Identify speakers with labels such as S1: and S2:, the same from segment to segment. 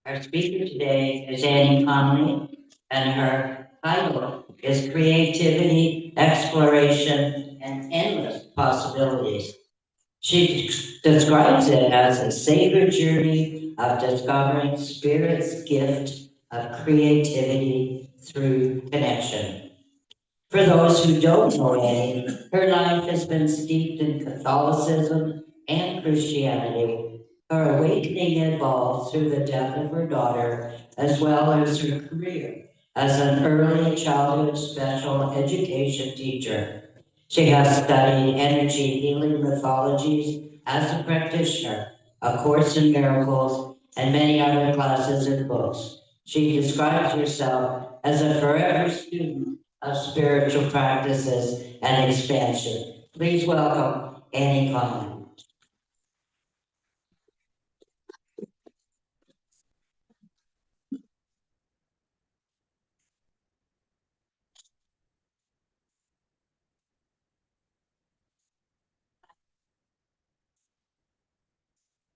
S1: Our speaker today is Annie Conley, and her title is Creativity, Exploration, and Endless Possibilities. She describes it as a sacred journey of discovering Spirit's gift of creativity through connection. For those who don't know Annie, her life has been steeped in Catholicism and Christianity. Her awakening evolved through the death of her daughter, as well as her career as an early childhood special education teacher. She has studied energy healing mythologies as a practitioner, A Course in Miracles, and many other classes and books. She describes herself as a forever student of spiritual practices and expansion. Please welcome Annie Conley.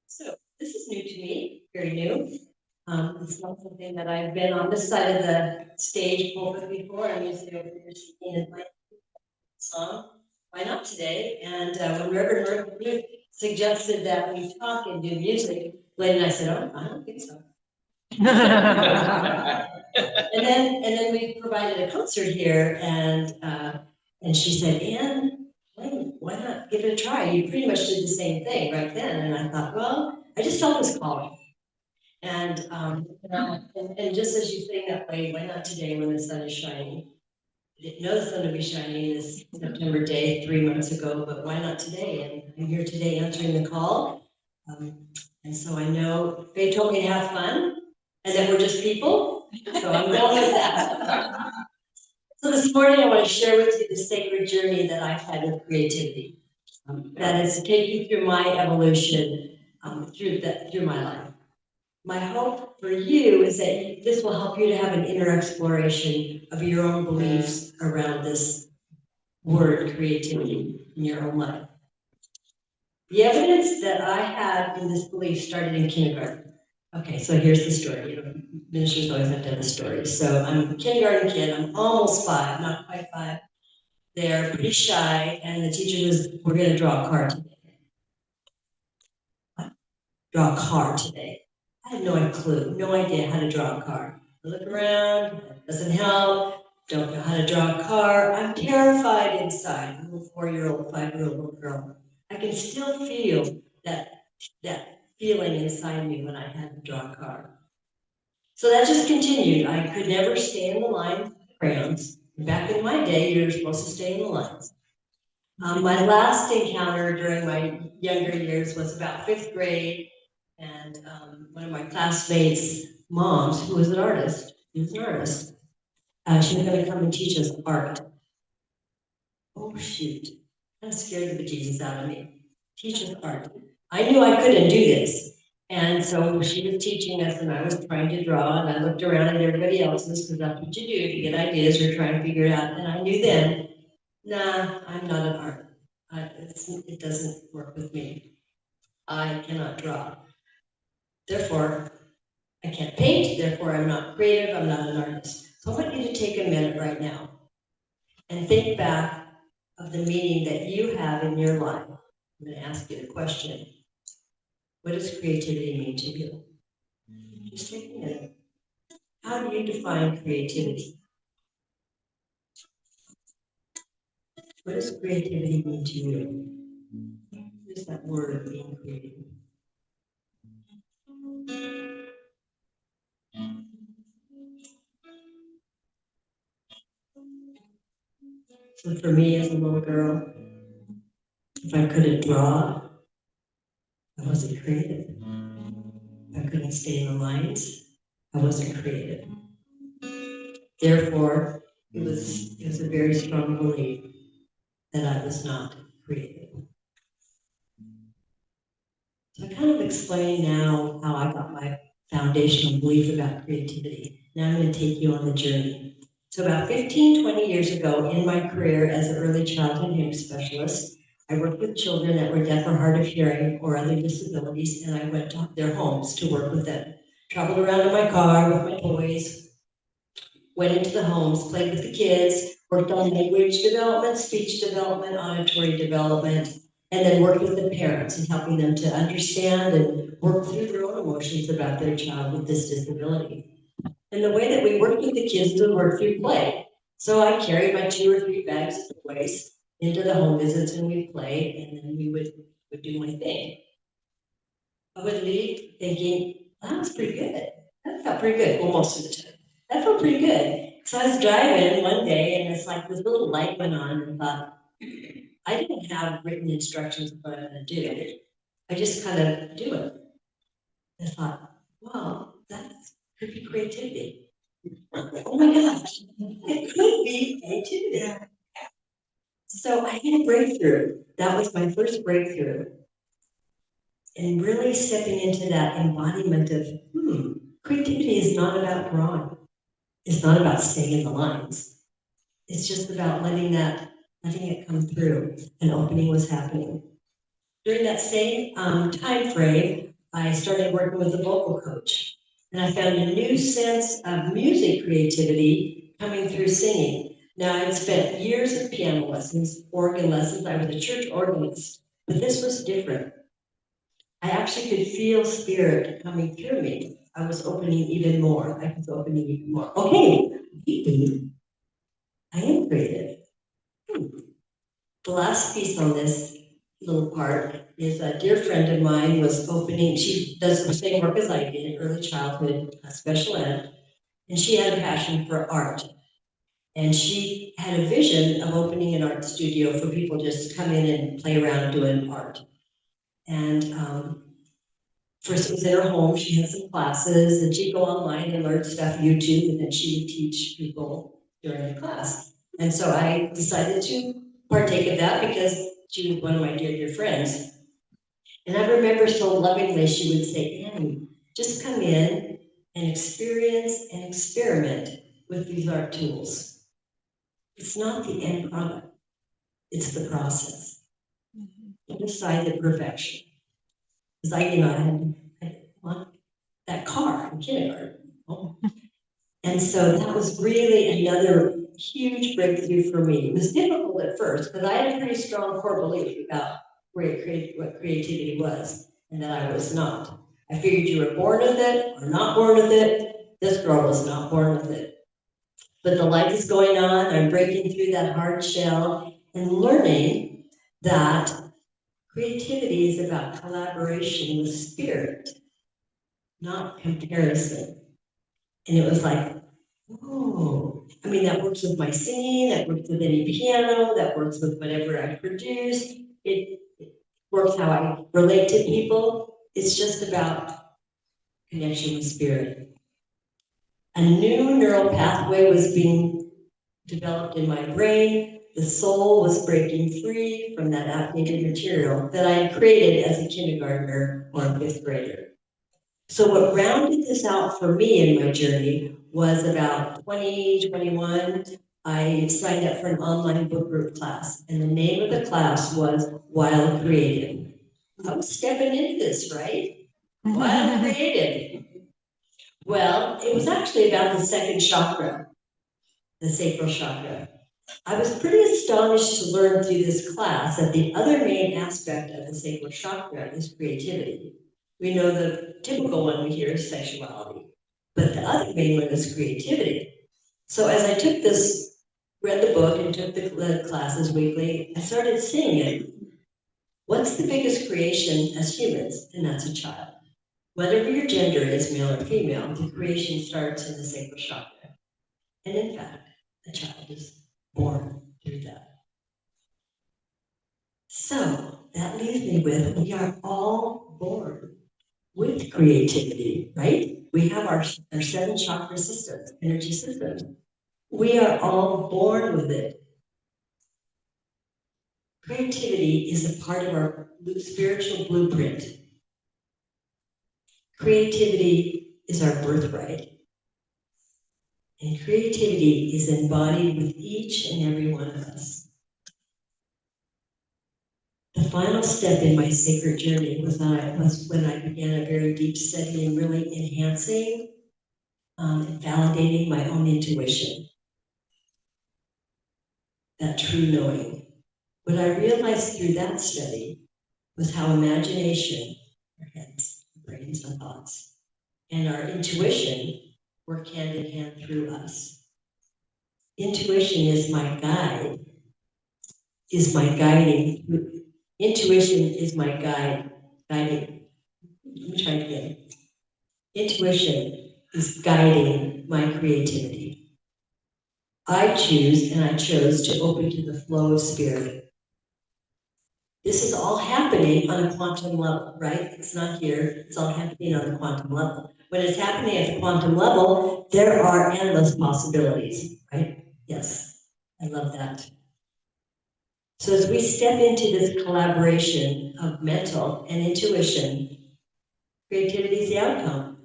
S2: So this is new to me, very new. It's not something that I've been on this side of the stage pulpit before. I'm usually over here speaking in my song. Why not today? And when Reverend Ruth suggested that we talk and do music, Lynn and I said, "Oh, I don't think so." and then we provided a concert here, and she said, "Ann, why not give it a try? You pretty much did the same thing right then." And I thought, well, I just felt this calling. And just as you think that way, why not today when the sun is shining? I didn't know the sun would be shining this September day 3 months ago, but why not today? And I'm here today answering the call. And so I know Faye told me to have fun and that we're just people, so I'm going with that. So this morning I want to share with you the sacred journey that I've had with creativity. That is taking through my evolution through my life. My hope for you is that this will help you to have an inner exploration of your own beliefs around this word creativity in your own life. The evidence that I had in this belief started in kindergarten. Okay, so here's the story. Ministers always have to have a story. So I'm a kindergarten kid. I'm almost 5, not quite 5. They're pretty shy, and the teacher was, "We're going to draw a car today." What? Draw a car today. I had no idea how to draw a car. I look around, doesn't help, don't know how to draw a car. I'm terrified inside. I'm a 4-year-old, 5-year-old little girl. I can still feel that feeling inside me when I had to draw a car. So that just continued. I could never stay in the line with crayons. Back in my day, you were supposed to stay in the lines. My last encounter during my younger years was about 5th grade. And one of my classmates' moms, who was an artist, she was going to come and teach us art. Oh, shoot. That scared the bejesus out of me. Teach us art. I knew I couldn't do this. And so she was teaching us, and I was trying to draw, and I looked around at everybody else's, because that's what you do to get ideas or try and figure it out. And I knew then, nah, I'm not an artist. It doesn't work with me. I cannot draw. Therefore, I can't paint, therefore I'm not creative, I'm not an artist. So I want you to take a minute right now and think back of the meaning that you have in your life. I'm going to ask you the question. What does creativity mean to you? Just take a minute. How do you define creativity? What does creativity mean to you? What is that word of being creative? So for me as a little girl, if I couldn't draw, I wasn't creative. If I couldn't stay in the lines, I wasn't creative. Therefore, it was a very strong belief that I was not creative. So I kind of explain now how I got my foundational belief about creativity. Now I'm going to take you on the journey. So about 15, 20 years ago in my career as an early childhood hearing specialist, I worked with children that were deaf or hard of hearing or other disabilities, and I went to their homes to work with them, traveled around in my car with my toys, went into the homes, played with the kids, worked on language development, speech development, auditory development, and then worked with the parents and helping them to understand and work through their own emotions about their child with this disability. And the way that we worked with the kids was work through play. So I carried my 2 or 3 bags of toys into the home visits and we'd play, and then we would do my thing. I would leave thinking, that was pretty good. That felt pretty good, well, most of the time. That felt pretty good. So I was driving one day and it's like this little light went on and I thought, I didn't have written instructions of what I'm gonna do. I just kind of do it. I thought, wow, that could be creativity. Oh my gosh, it could be creativity. So I had a breakthrough. That was my first breakthrough. And really stepping into that embodiment of, creativity is not about drawing. It's not about staying in the lines. It's just about letting it come through, and opening was happening. During that same time frame, I started working with a vocal coach, and I found a new sense of music creativity coming through singing. Now, I'd spent years of piano lessons, organ lessons. I was a church organist, but this was different. I actually could feel spirit coming through me. I was opening even more. I was opening even more. Okay, maybe I am creative. The last piece on this little part is a dear friend of mine was opening, she does the same work as I did, early childhood special ed, and she had a passion for art. And she had a vision of opening an art studio for people just to come in and play around doing art. And first it was in her home, she had some classes, and she'd go online and learn stuff, YouTube, and then she would teach people during the class. And so I decided to partake of that because she was one of my dear, dear friends. And I remember so lovingly she would say, Annie, just come in and experience and experiment with these art tools. It's not the end product, it's the process. Put aside the perfection. Because I had that car in kindergarten. Oh. And so that was really another huge breakthrough for me. It was difficult at first because I had a pretty strong core belief about what creativity was and that I was not. I figured you were born with it or not born with it. This girl was not born with it. But the life is going on. I'm breaking through that hard shell and learning that creativity is about collaboration with spirit, not comparison. And it was like, oh, I mean, that works with my singing, that works with any piano, that works with whatever I produce. It works how I relate to people. It's just about connection with spirit. A new neural pathway was being developed in my brain. The soul was breaking free from that outdated material that I had created as a kindergartner or a 5th grader. So what rounded this out for me in my journey was about 2021, I signed up for an online book group class, and the name of the class was Wild Creative. I was stepping into this, right? Wild Creative. Well, it was actually about the second chakra, the sacral chakra. I was pretty astonished to learn through this class that the other main aspect of the sacral chakra is creativity. We know the typical one we hear is sexuality, but the other main one is creativity. So as I took this, read the book and took the classes weekly, I started seeing it. What's the biggest creation as humans? And that's a child. Whatever your gender is, male or female, the creation starts in the sacral chakra. And in fact, a child is born through that. So that leaves me with, we are all born with creativity, right? We have our 7 chakra systems, energy systems. We are all born with it. Creativity is a part of our spiritual blueprint. Creativity is our birthright. And creativity is embodied with each and every one of us. The final step in my sacred journey was when I began a very deep study and really enhancing and validating my own intuition, that true knowing. What I realized through that study was how imagination, our heads, brains, and thoughts, and our intuition work hand in hand through us. Intuition is my guide, is my guiding. Intuition is my guiding. Let me try it again. Intuition is guiding my creativity. I choose and I chose to open to the flow of spirit. This is all happening on a quantum level, right? It's not here, it's all happening on the quantum level. When it's happening at the quantum level, there are endless possibilities, right? Yes, I love that. So as we step into this collaboration of mental and intuition, creativity is the outcome.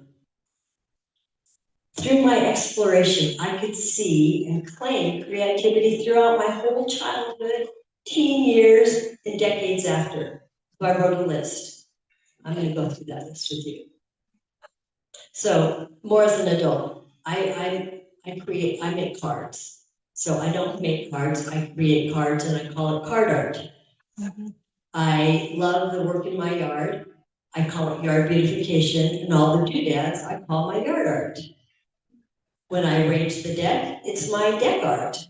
S2: Through my exploration, I could see and claim creativity throughout my whole childhood, teen years, and decades after. So I wrote a list. I'm going to go through that list with you. So more as an adult, I make cards. So I don't make cards, I create cards and I call it card art. I love the work in my yard. I call it yard beautification, and all the doodads I call my yard art. When I arrange the deck, it's my deck art.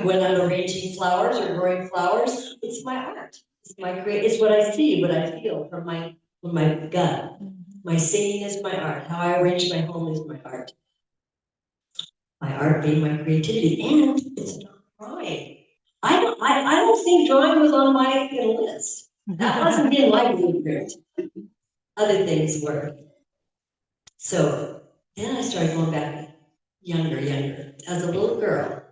S2: When I'm arranging flowers or growing flowers, it's my art. It's what I see, what I feel from my gut. My singing is my art. How I arrange my home is my art. My art being my creativity, and it's not drawing. I don't think drawing was on my list. That wasn't in my blueprint. Other things were. So then I started going back younger. As a little girl,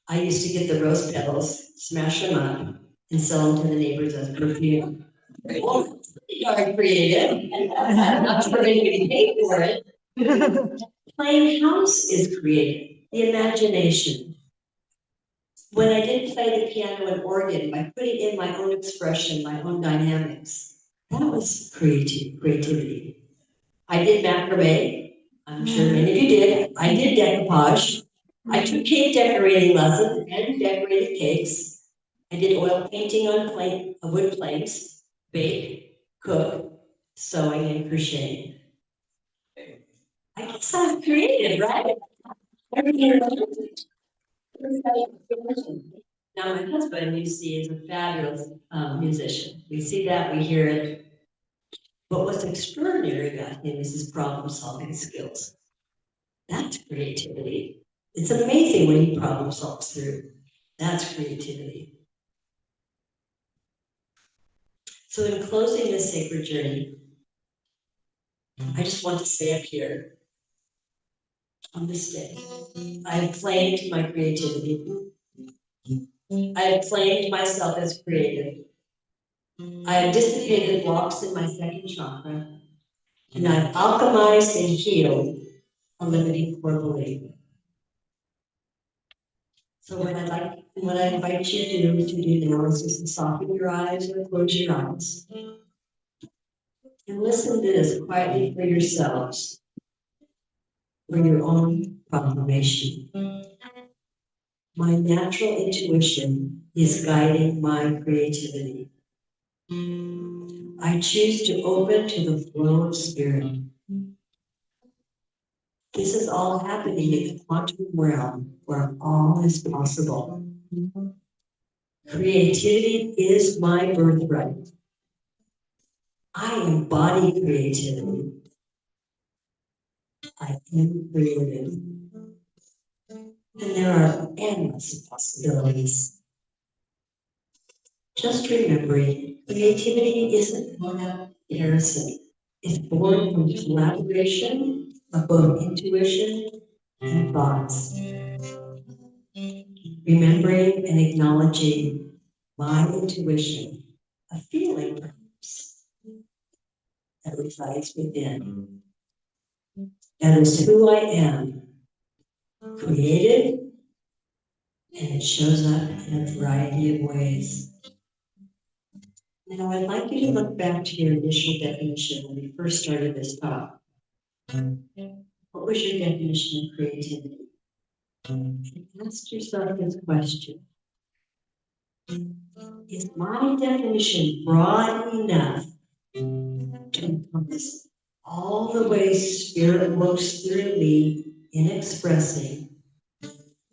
S2: I used to get the rose petals, smash them up, and sell them to the neighbors as perfume. Well, yard creative. Not sure anybody paid for it. Playing house is creative. The imagination. When I did play the piano and organ, by putting in my own expression, my own dynamics, that was creativity. I did macrame. I'm sure many of you did. I did decoupage. I took cake decorating lessons and decorated cakes. I did oil painting on wood planks, bake, cook, sewing, and crocheting. I guess I'm creative, right? Now, my husband, you see, is a fabulous musician. We see that, we hear it. But what's extraordinary about him is his problem-solving skills. That's creativity. It's amazing when he problem solves through. That's creativity. So in closing this sacred journey, I just want to say up here, on this day, I have claimed my creativity. I have claimed myself as creative. I have dissipated blocks in my second chakra, and I've alchemized and healed a limiting core belief. So what I invite you to do now is just to soften your eyes or close your eyes. And listen to this quietly for yourselves, for your own proclamation. My natural intuition is guiding my creativity. I choose to open to the flow of spirit. This is all happening in the quantum realm where all is possible. Creativity is my birthright. I embody creativity. I am creative. And there are endless possibilities. Just remembering, creativity isn't born out of comparison. It's born from collaboration of both intuition and thoughts. Remembering and acknowledging my intuition, a feeling perhaps that resides within. That is who I am, creative, and it shows up in a variety of ways. Now, I'd like you to look back to your initial definition when we first started this talk. What was your definition of creativity? Ask yourself this question. Is my definition broad enough to encompass all the ways Spirit works through me in expressing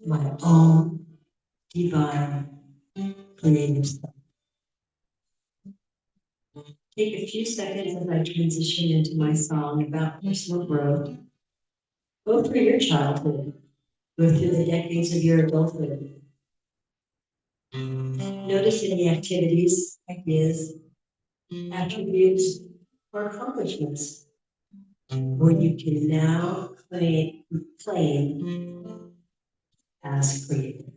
S2: my own divine creative self? Take a few seconds as I transition into my song about personal growth. Go through your childhood, go through the decades of your adulthood. Notice any activities, ideas, attributes, or accomplishments where you can now claim as creative.